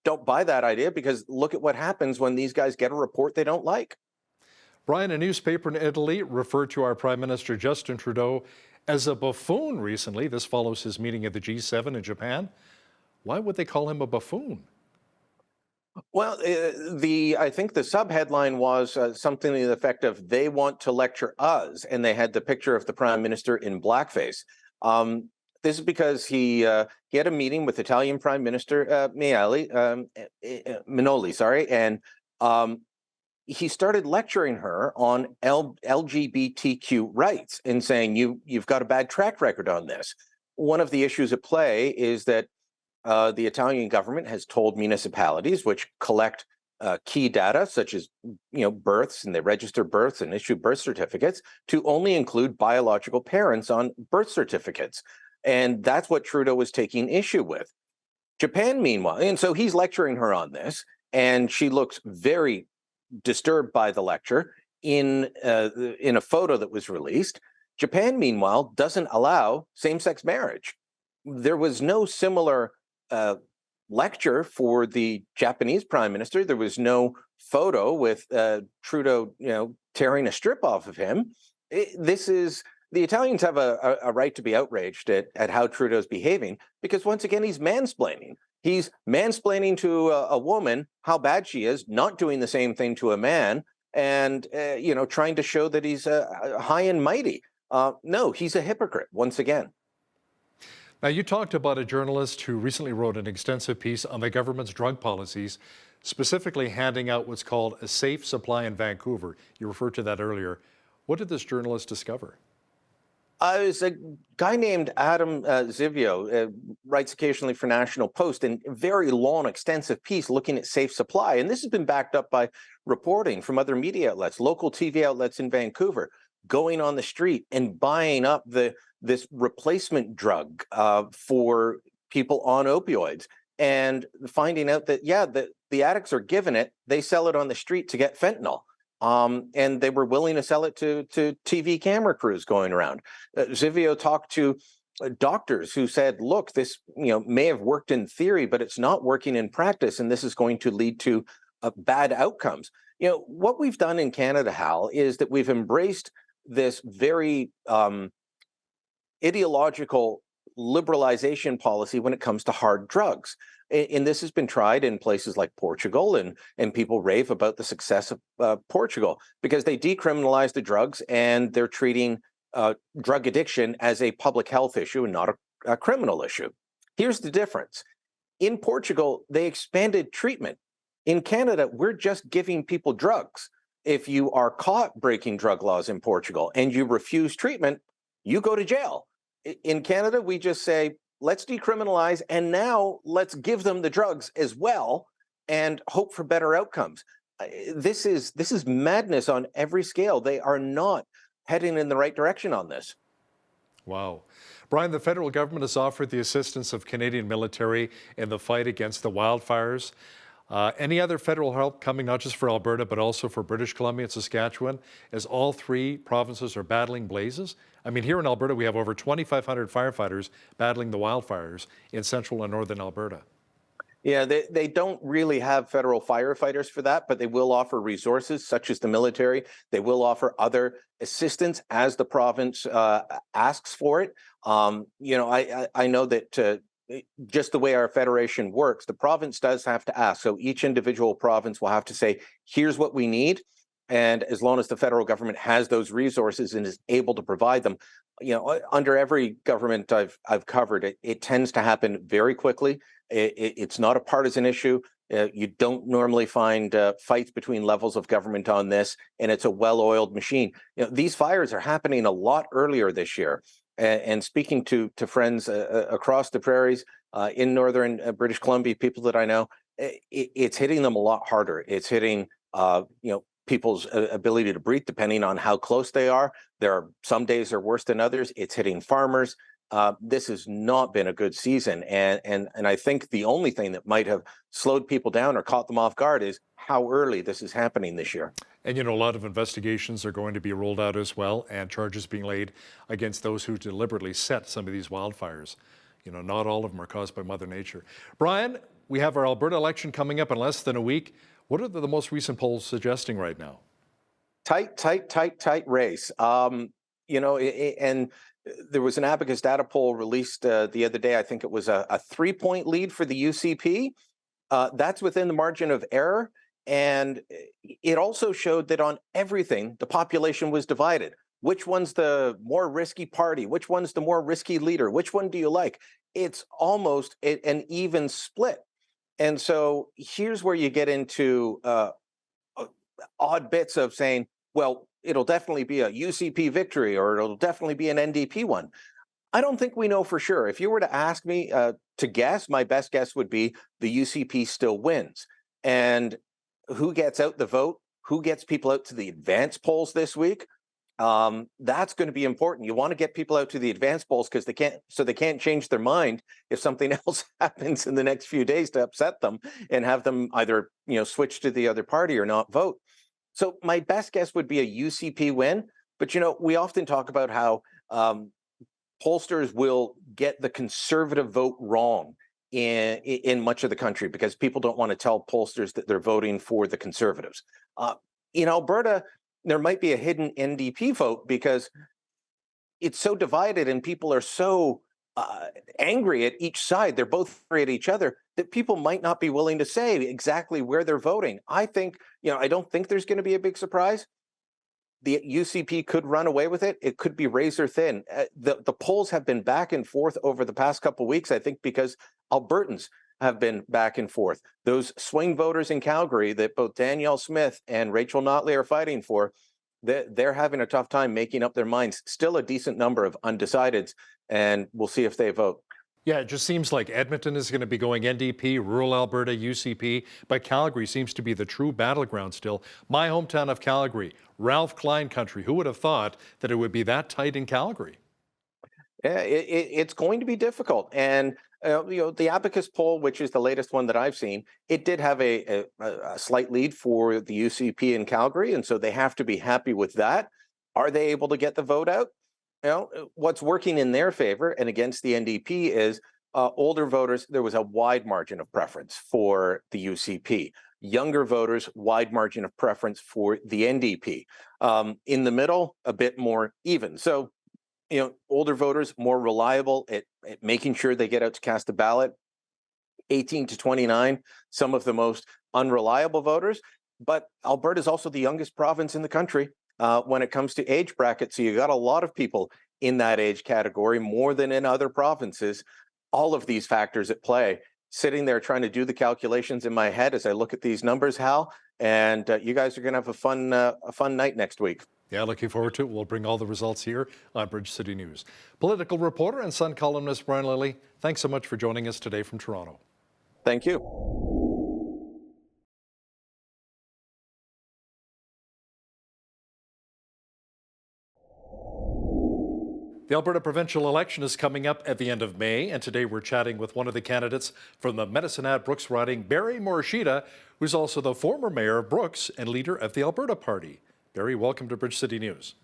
don't buy that idea, because look at what happens when these guys get a report they don't like. Brian, a newspaper in Italy referred to our Prime Minister Justin Trudeau as a buffoon recently. This follows his meeting at the G7 in Japan. Why would they call him a buffoon? Well, I think the subheadline was something to the effect of "They want to lecture us," and they had the picture of the Prime Minister in blackface. This is because he had a meeting with Italian Prime Minister Minoli, and he started lecturing her on LGBTQ rights and saying, you've got a bad track record on this. One of the issues at play is that the Italian government has told municipalities, which collect key data such as births, and they register births and issue birth certificates, to only include biological parents on birth certificates. And that's what Trudeau was taking issue with. Japan, meanwhile, and so he's lecturing her on this, and she looks very disturbed by the lecture in a photo that was released. Japan, meanwhile, doesn't allow same-sex marriage. There was no similar lecture for the Japanese Prime Minister. There was no photo with Trudeau, tearing a strip off of him. The Italians have a right to be outraged at how Trudeau's behaving, because once again, he's mansplaining. He's mansplaining to a woman how bad she is, not doing the same thing to a man, and trying to show that he's high and mighty. No, he's a hypocrite once again. Now, you talked about a journalist who recently wrote an extensive piece on the government's drug policies, specifically handing out what's called a safe supply in Vancouver. You referred to that earlier. What did this journalist discover? It was a guy named Adam Zivio, writes occasionally for National Post, and a very long, extensive piece looking at safe supply. And this has been backed up by reporting from other media outlets, local TV outlets in Vancouver, going on the street and buying up this replacement drug for people on opioids, and finding out that, the addicts are given it, they sell it on the street to get fentanyl. and they were willing to sell it to TV camera crews going around. Zivio talked to doctors who said, look, this may have worked in theory, but it's not working in practice, and this is going to lead to bad outcomes. What we've done in Canada, Hal, is that we've embraced this very ideological liberalization policy when it comes to hard drugs. And this has been tried in places like Portugal, and people rave about the success of Portugal because they decriminalize the drugs and they're treating drug addiction as a public health issue and not a criminal issue. Here's the difference. In Portugal, they expanded treatment. In Canada, we're just giving people drugs. If you are caught breaking drug laws in Portugal and you refuse treatment, you go to jail. In Canada, we just say, let's decriminalize, and now let's give them the drugs as well and hope for better outcomes. This is madness on every scale. They are not heading in the right direction on this. Wow. Brian, the federal government has offered the assistance of Canadian military in the fight against the wildfires. Any other federal help coming not just for Alberta, but also for British Columbia and Saskatchewan, as all three provinces are battling blazes? I mean, here in Alberta, we have over 2,500 firefighters battling the wildfires in central and northern Alberta. Yeah, they don't really have federal firefighters for that, but they will offer resources such as the military. They will offer other assistance as the province asks for it. I know that just the way our federation works, the province does have to ask. So each individual province will have to say, here's what we need. And as long as the federal government has those resources and is able to provide them, under every government I've covered, it tends to happen very quickly. It's not a partisan issue. You don't normally find fights between levels of government on this, and it's a well-oiled machine. These fires are happening a lot earlier this year. And speaking to friends across the prairies in northern British Columbia, people that I know, it's hitting them a lot harder. It's hitting people's ability to breathe, depending on how close they are. There are some days are worse than others. It's hitting farmers. This has not been a good season. And I think the only thing that might have slowed people down or caught them off guard is how early this is happening this year. And, a lot of investigations are going to be rolled out as well, and charges being laid against those who deliberately set some of these wildfires. Not all of them are caused by Mother Nature. Brian, we have our Alberta election coming up in less than a week. What are the most recent polls suggesting right now? Tight race. And there was an Abacus data poll released the other day. I think it was a 3-point lead for the UCP. That's within the margin of error. And it also showed that on everything, the population was divided. Which one's the more risky party? Which one's the more risky leader? Which one do you like? It's almost an even split. And so here's where you get into odd bits of saying, well, it'll definitely be a UCP victory or it'll definitely be an NDP one. I don't think we know for sure. If you were to ask me to guess, my best guess would be the UCP still wins. And who gets out the vote? Who gets people out to the advance polls this week? That's going to be important. You want to get people out to the advance polls because they can't change their mind if something else happens in the next few days to upset them and have them either switch to the other party or not vote. So my best guess would be a UCP win. But we often talk about how pollsters will get the conservative vote wrong in much of the country because people don't want to tell pollsters that they're voting for the Conservatives. In Alberta, there might be a hidden NDP vote because it's so divided and people are so angry at each side. They're both angry at each other that people might not be willing to say exactly where they're voting. I think, I don't think there's going to be a big surprise. The UCP could run away with it. It could be razor thin. The polls have been back and forth over the past couple of weeks, I think, because Albertans have been back and forth. Those swing voters in Calgary that both Danielle Smith and Rachel Notley are fighting for, they're having a tough time making up their minds. Still a decent number of undecideds, and we'll see if they vote. Yeah, it just seems like Edmonton is going to be going NDP, rural Alberta, UCP, but Calgary seems to be the true battleground still. My hometown of Calgary, Ralph Klein country. Who would have thought that it would be that tight in Calgary? Yeah, it's going to be difficult. And The Abacus poll, which is the latest one that I've seen, it did have a slight lead for the UCP in Calgary, and so they have to be happy with that. Are they able to get the vote out? What's working in their favor and against the NDP is older voters. There was a wide margin of preference for the UCP. Younger voters, wide margin of preference for the NDP. In the middle, a bit more even. So, older voters more reliable at making sure they get out to cast a ballot. 18 to 29, some of the most unreliable voters. But Alberta is also the youngest province in the country when it comes to age bracket. So you got a lot of people in that age category, more than in other provinces. All of these factors at play. Sitting there trying to do the calculations in my head as I look at these numbers, Hal, and you guys are going to have a fun night next week. Yeah, looking forward to it. We'll bring all the results here on Bridge City News. Political reporter and Sun columnist Brian Lilly, thanks so much for joining us today from Toronto. Thank you. The Alberta provincial election is coming up at the end of May, and today we're chatting with one of the candidates from the Medicine Hat Brooks riding, Barry Morishita, who's also the former mayor of Brooks and leader of the Alberta Party. Barry, welcome to Bridge City News.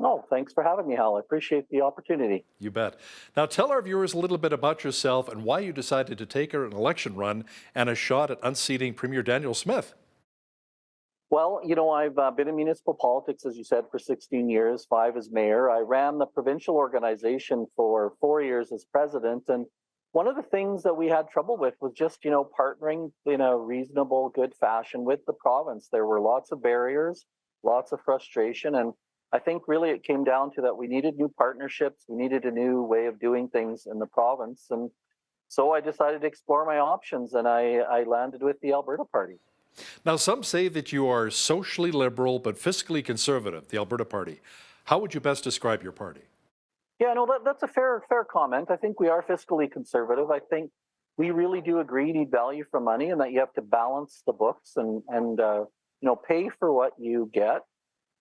Oh, thanks for having me, Hal. I appreciate the opportunity. You bet. Now tell our viewers a little bit about yourself and why you decided to take an election run and a shot at unseating Premier Daniel Smith. Well, I've been in municipal politics, as you said, for 16 years, 5 as mayor. I ran the provincial organization for 4 years as president. And one of the things that we had trouble with was just, partnering in a reasonable, good fashion with the province. There were lots of barriers, lots of frustration. And I think really it came down to that we needed new partnerships. We needed a new way of doing things in the province. And so I decided to explore my options, and I landed with the Alberta Party. Now, some say that you are socially liberal but fiscally conservative, the Alberta Party. How would you best describe your party? Yeah, no, that's a fair comment. I think we are fiscally conservative. I think we really do agree you need value for money and that you have to balance the books and pay for what you get.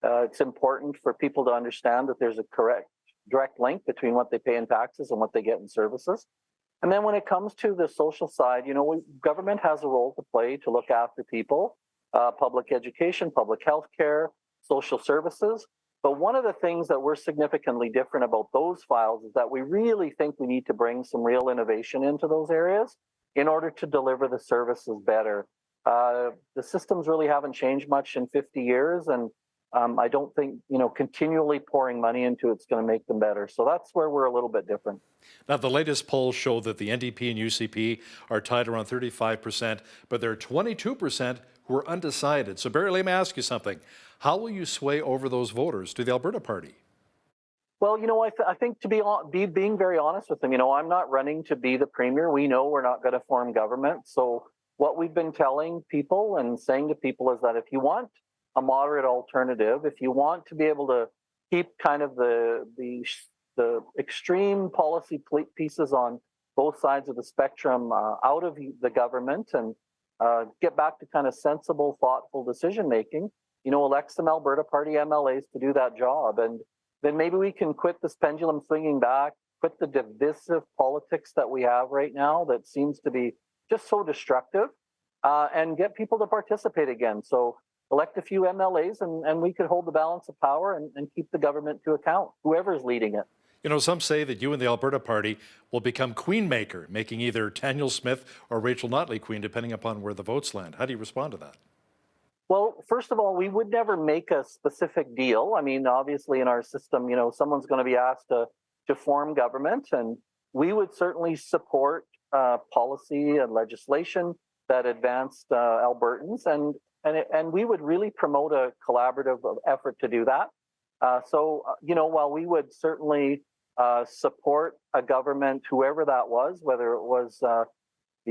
It's important for people to understand that there's a direct link between what they pay in taxes and what they get in services. And then when it comes to the social side, government has a role to play to look after people, public education, public health care, social services. But one of the things that we're significantly different about those files is that we really think we need to bring some real innovation into those areas in order to deliver the services better. The systems really haven't changed much in 50 years, and I don't think, continually pouring money into it's going to make them better. So that's where we're a little bit different. Now, the latest polls show that the NDP and UCP are tied around 35%, but there are 22% who are undecided. So, Barry, let me ask you something. How will you sway over those voters to the Alberta Party? Well, I think to being very honest with them, I'm not running to be the premier. We know we're not going to form government. So what we've been telling people and saying to people is that if you want a moderate alternative, if you want to be able to keep kind of the extreme policy pieces on both sides of the spectrum out of the government and get back to kind of sensible, thoughtful decision making, elect some Alberta Party MLAs to do that job. And then maybe we can quit this pendulum swinging back, quit the divisive politics that we have right now that seems to be just so destructive, and get people to participate again. So elect a few MLAs and we could hold the balance of power and keep the government to account, whoever's leading it. Some say that you and the Alberta Party will become queenmaker, making either Daniel Smith or Rachel Notley queen, depending upon where the votes land. How do you respond to that? Well, first of all, we would never make a specific deal. I mean, obviously in our system, someone's going to be asked to form government, and we would certainly support policy and legislation that advanced Albertans, and we would really promote a collaborative effort to do that. So, while we would certainly support a government, whoever that was, whether it was the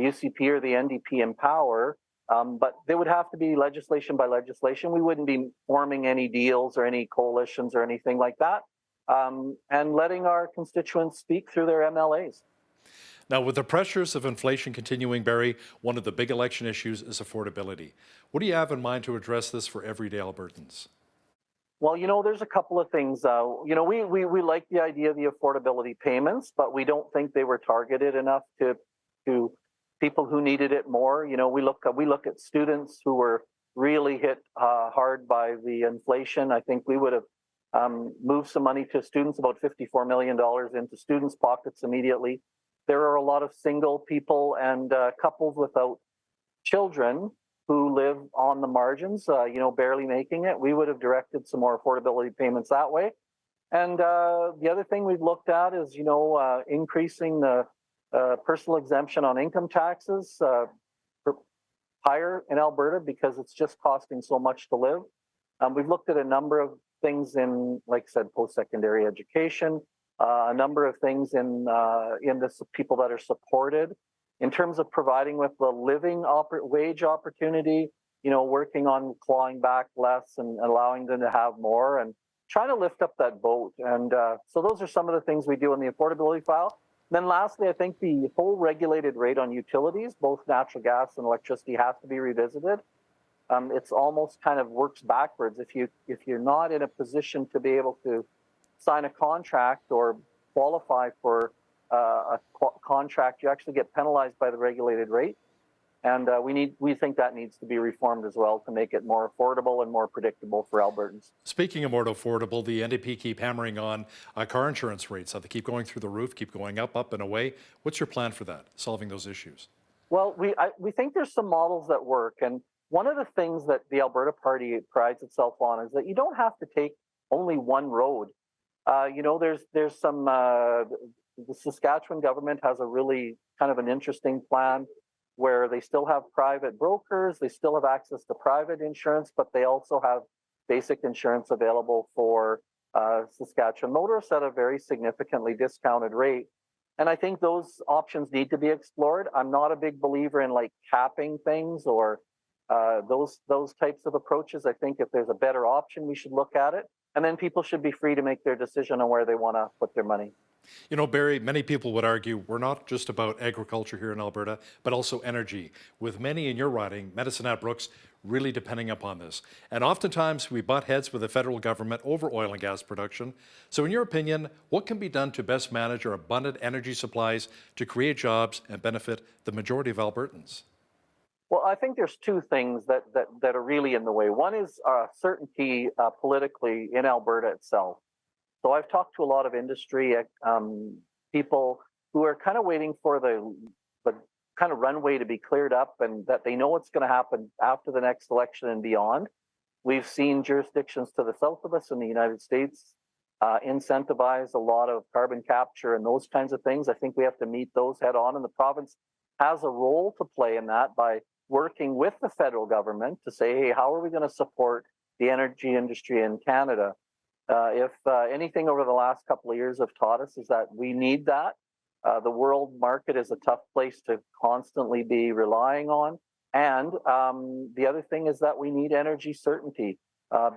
UCP or the NDP in power, but there would have to be legislation by legislation. We wouldn't be forming any deals or any coalitions or anything like that, and letting our constituents speak through their MLAs. Now, with the pressures of inflation continuing, Barry, one of the big election issues is affordability. What do you have in mind to address this for everyday Albertans? Well, there's a couple of things. We like the idea of the affordability payments, but we don't think they were targeted enough to people who needed it more. We look at students who were really hit hard by the inflation. I think we would have moved some money to students, about $54 million into students' pockets immediately. There are a lot of single people and couples without children who live on the margins, barely making it. We would have directed some more affordability payments that way. And the other thing we've looked at is, increasing the personal exemption on income taxes higher in Alberta because it's just costing so much to live. We've looked at a number of things in, like I said, post-secondary education, a number of things in this people that are supported. In terms of providing with the living wage opportunity, working on clawing back less and allowing them to have more and trying to lift up that boat. And so those are some of the things we do in the affordability file. And then lastly, I think the whole regulated rate on utilities, both natural gas and electricity, has to be revisited. It's almost kind of works backwards. If you're not in a position to be able to sign a contract or qualify for a contract, you actually get penalized by the regulated rate. And we think that needs to be reformed as well to make it more affordable and more predictable for Albertans. Speaking of more affordable, the NDP keep hammering on car insurance rates. They keep going through the roof, keep going up and away. What's your plan for that, solving those issues? Well, we think there's some models that work. And one of the things that the Alberta Party prides itself on is that you don't have to take only one road. There's some, the Saskatchewan government has a really kind of an interesting plan where they still have private brokers, they still have access to private insurance, but they also have basic insurance available for Saskatchewan motorists at a very significantly discounted rate. And I think those options need to be explored. I'm not a big believer in like capping things or those types of approaches. I think if there's a better option, we should look at it. And then people should be free to make their decision on where they want to put their money. Barry, many people would argue we're not just about agriculture here in Alberta, but also energy, with many in your riding, Medicine Hat Brooks, really depending upon this. And oftentimes we butt heads with the federal government over oil and gas production. So in your opinion, what can be done to best manage our abundant energy supplies to create jobs and benefit the majority of Albertans? Well, I think there's two things that are really in the way. One is certainty politically in Alberta itself. So I've talked to a lot of industry people who are kind of waiting for the kind of runway to be cleared up and that they know what's going to happen after the next election and beyond. We've seen jurisdictions to the south of us in the United States incentivize a lot of carbon capture and those kinds of things. I think we have to meet those head on, and the province has a role to play in that by working with the federal government to say, hey, how are we going to support the energy industry in Canada? If anything over the last couple of years have taught us is that we need that. The world market is a tough place to constantly be relying on. And the other thing is that we need energy certainty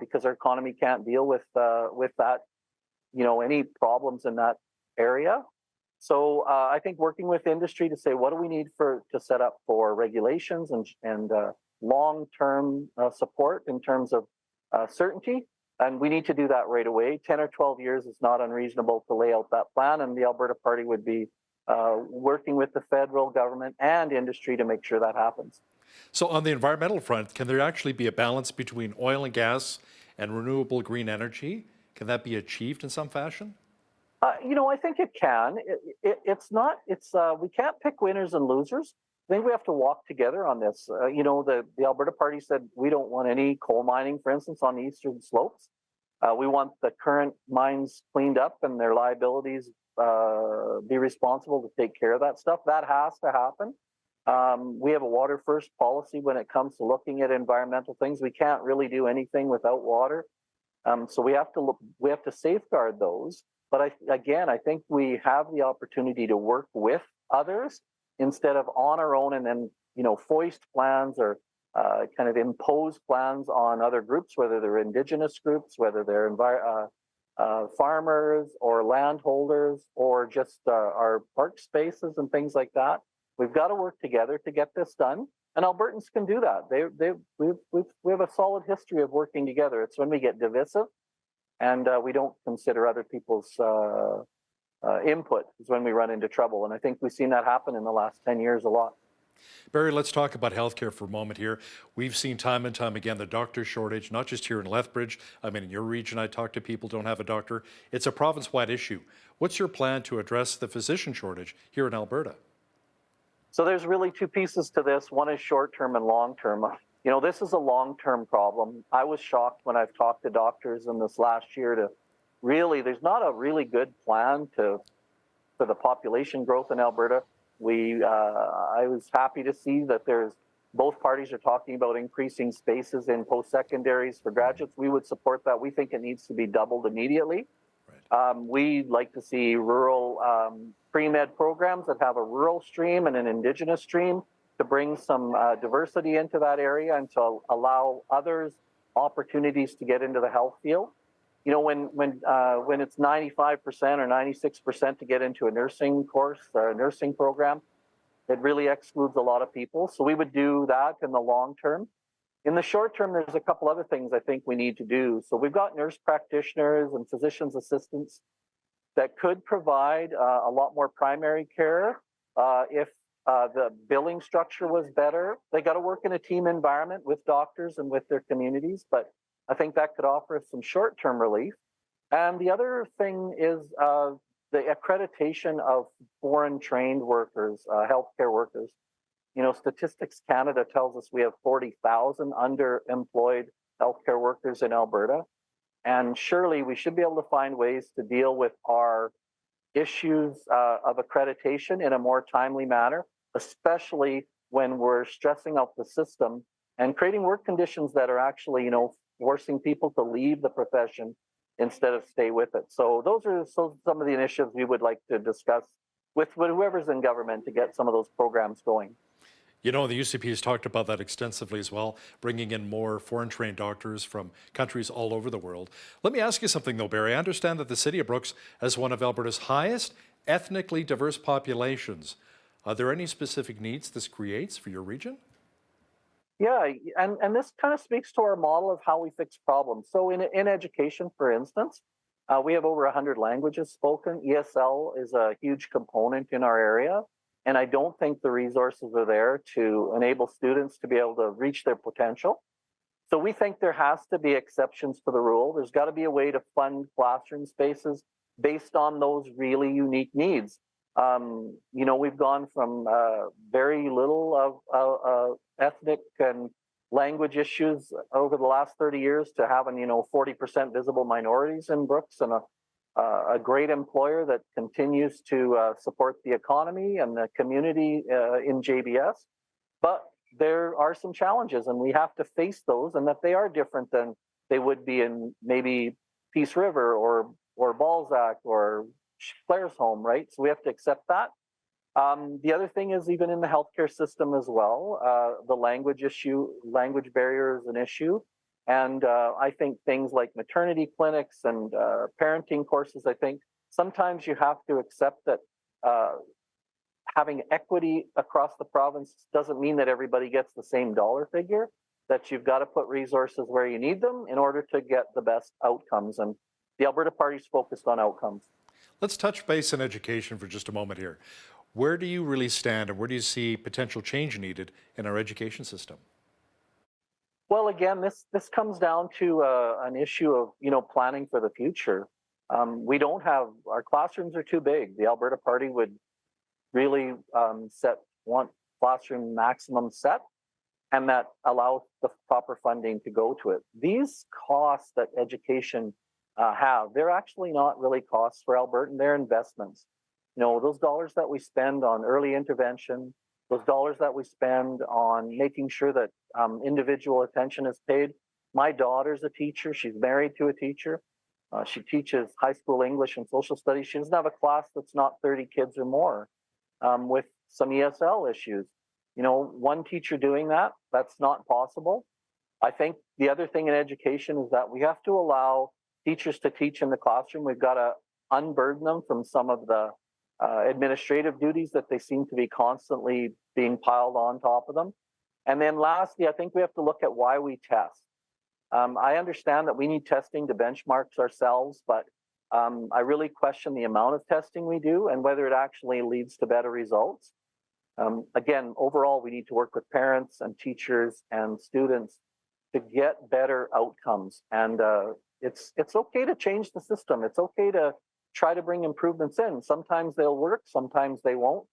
because our economy can't deal with that, any problems in that area. So I think working with industry to say, what do we need to set up for regulations and long-term support in terms of certainty? And we need to do that right away. 10 or 12 years is not unreasonable to lay out that plan. And the Alberta Party would be working with the federal government and industry to make sure that happens. So on the environmental front, can there actually be a balance between oil and gas and renewable green energy? Can that be achieved in some fashion? I think it can. We can't pick winners and losers. I think we have to walk together on this. The Alberta Party said we don't want any coal mining, for instance, on the eastern slopes. We want the current mines cleaned up and their liabilities be responsible to take care of that stuff. That has to happen. We have a water first policy when it comes to looking at environmental things. We can't really do anything without water. So we have to safeguard those. But I think we have the opportunity to work with others instead of on our own and then, foist plans or kind of impose plans on other groups, whether they're Indigenous groups, whether they're farmers or landholders or just our park spaces and things like that. We've got to work together to get this done. And Albertans can do that. We have a solid history of working together. It's when we get divisive and we don't consider other people's input is when we run into trouble. And I think we've seen that happen in the last 10 years a lot. Barry, let's talk about healthcare for a moment here. We've seen time and time again the doctor shortage, not just here in Lethbridge. I mean, in your region, I talk to people who don't have a doctor. It's a province-wide issue. What's your plan to address the physician shortage here in Alberta? So there's really two pieces to this. One is short-term and long-term. You know, this is a long-term problem. I was shocked when I've talked to doctors in this last year to really, there's not a really good plan for the population growth in Alberta. I was happy to see that both parties are talking about increasing spaces in post-secondaries for graduates. We would support that. We think it needs to be doubled immediately. Right. We'd like to see rural pre-med programs that have a rural stream and an Indigenous stream to bring some diversity into that area and to allow others opportunities to get into the health field. You know, when it's 95% or 96% to get into a nursing course or a nursing program, it really excludes a lot of people. So we would do that in the long term. In the short term, there's a couple other things I think we need to do. So we've got nurse practitioners and physician's assistants that could provide a lot more primary care if the billing structure was better. They got to work in a team environment with doctors and with their communities, but I think that could offer some short-term relief. And the other thing is the accreditation of foreign-trained workers, healthcare workers. You know, Statistics Canada tells us we have 40,000 underemployed healthcare workers in Alberta. And surely we should be able to find ways to deal with our issues of accreditation in a more timely manner, especially when we're stressing out the system and creating work conditions that are actually, you know, forcing people to leave the profession instead of stay with it. So those are some of the initiatives we would like to discuss with whoever's in government to get some of those programs going. You know, the UCP has talked about that extensively as well, bringing in more foreign-trained doctors from countries all over the world. Let me ask you something, though, Barry. I understand that the City of Brooks has one of Alberta's highest ethnically diverse populations. Are there any specific needs this creates for your region? Yeah, and this kind of speaks to our model of how we fix problems. So in education, for instance, we have over 100 languages spoken. ESL is a huge component in our area, and I don't think the resources are there to enable students to be able to reach their potential. So we think there has to be exceptions to the rule. There's got to be a way to fund classroom spaces based on those really unique needs. You know, we've gone from very little of ethnic and language issues over the last 30 years to having, you know, 40% visible minorities in Brooks and a great employer that continues to support the economy and the community in JBS. But there are some challenges and we have to face those, and that they are different than they would be in maybe Peace River or Balzac or Claresholm, right? So we have to accept that. The other thing is even in the healthcare system as well, the language barrier is an issue. And I think things like maternity clinics and parenting courses, I think sometimes you have to accept that having equity across the province doesn't mean that everybody gets the same dollar figure, that you've got to put resources where you need them in order to get the best outcomes. And the Alberta Party's focused on outcomes. Let's touch base on education for just a moment here. Where do you really stand and where do you see potential change needed in our education system? Well, again, this comes down to an issue of, you know, planning for the future. We don't have, our classrooms are too big. The Alberta Party would really want classroom maximum set, and that allows the proper funding to go to it. These costs that education they're actually not really costs for Albertan, they're investments. You know, those dollars that we spend on early intervention, those dollars that we spend on making sure that individual attention is paid. My daughter's a teacher, she's married to a teacher. She teaches high school English and social studies. She doesn't have a class that's not 30 kids or more with some ESL issues. You know, one teacher doing that, that's not possible. I think the other thing in education is that we have to allow teachers to teach in the classroom. We've got to unburden them from some of the administrative duties that they seem to be constantly being piled on top of them. And then lastly, I think we have to look at why we test. I understand that we need testing to benchmark ourselves, but I really question the amount of testing we do and whether it actually leads to better results. Again, overall, we need to work with parents and teachers and students to get better outcomes. And it's okay to change the system. It's okay to try to bring improvements in. Sometimes they'll work, sometimes they won't.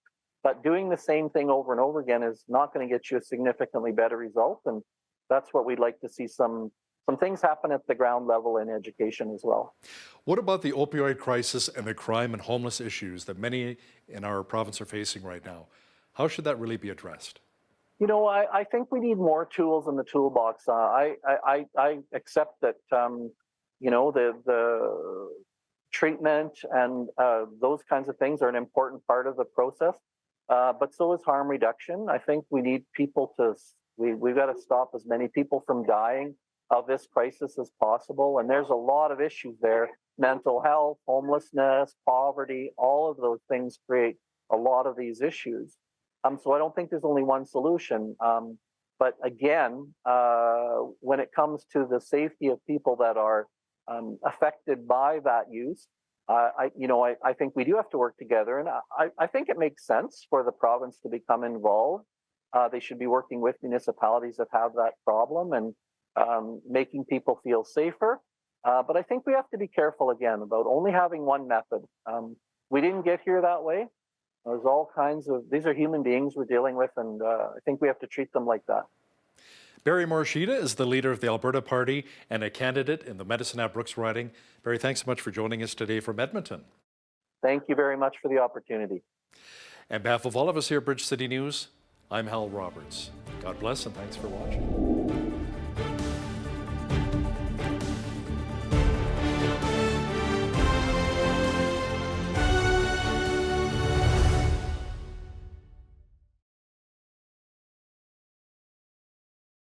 But doing the same thing over and over again is not going to get you a significantly better result. And that's what we'd like to see some things happen at the ground level in education as well. What about the opioid crisis and the crime and homeless issues that many in our province are facing right now? How should that really be addressed? You know, I think we need more tools in the toolbox. I accept that, you know, the treatment and those kinds of things are an important part of the process, but so is harm reduction. I think we need people to, we've got to stop as many people from dying of this crisis as possible. And there's a lot of issues there: mental health, homelessness, poverty, all of those things create a lot of these issues. So I don't think there's only one solution. But again, when it comes to the safety of people that are affected by that use, I think we do have to work together. And I think it makes sense for the province to become involved. They should be working with municipalities that have that problem and making people feel safer. But I think we have to be careful again about only having one method. We didn't get here that way. There's all kinds of, these are human beings we're dealing with, and I think we have to treat them like that. Barry Morishita is the leader of the Alberta Party and a candidate in the Medicine Hat Brooks riding. Barry, thanks so much for joining us today from Edmonton. Thank you very much for the opportunity. On behalf of all of us here at Bridge City News, I'm Hal Roberts. God bless and thanks for watching.